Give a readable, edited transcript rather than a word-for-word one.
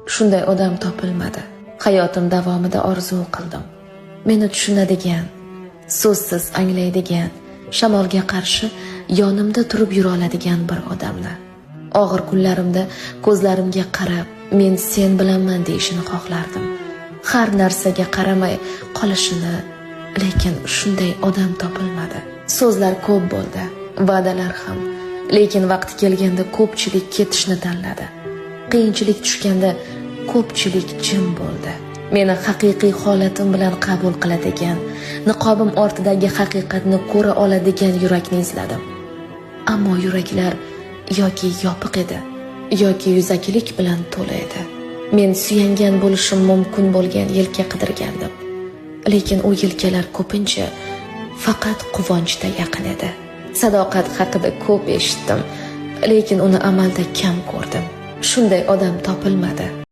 shunday odam topilmadi. Hayotim davomida orzu qildim. Meni tushunadigan, so'zsiz anglaydigan, shamolga qarshi yonimda turib yura oladigan bir odamni. Og'ir kunlarimda ko'zlarimga qarab, men sen bilanman deyishini xohlardim. Har narsaga qaramay qolishini, lekin shunday odam topilmadi. So'zlar ko'p bo'ldi, va'dalar ham, lekin vaqti kelganda ko'pchilik ketishni tanladi. Qiyinchilik tushganda ko'pchilik jim bo'ldi. Meni haqiqiy holatim bilan qabul qiladigan, niqobim ortidagi haqiqatni ko'ra oladigan yurakni izladim. Ammo yuraklar yoki yopiq edi, yoki yuzakilik bilan to'la edi. Men suyangan bo'lishim mumkin bo'lgan yelka qidirgandim. Lekin u yelkalar ko'pincha faqat quvonchda yaqin edi. Sadoqat haqida ko'p eshitdim, lekin uni amalda kam ko'rdim. Shunday odam topilmadi.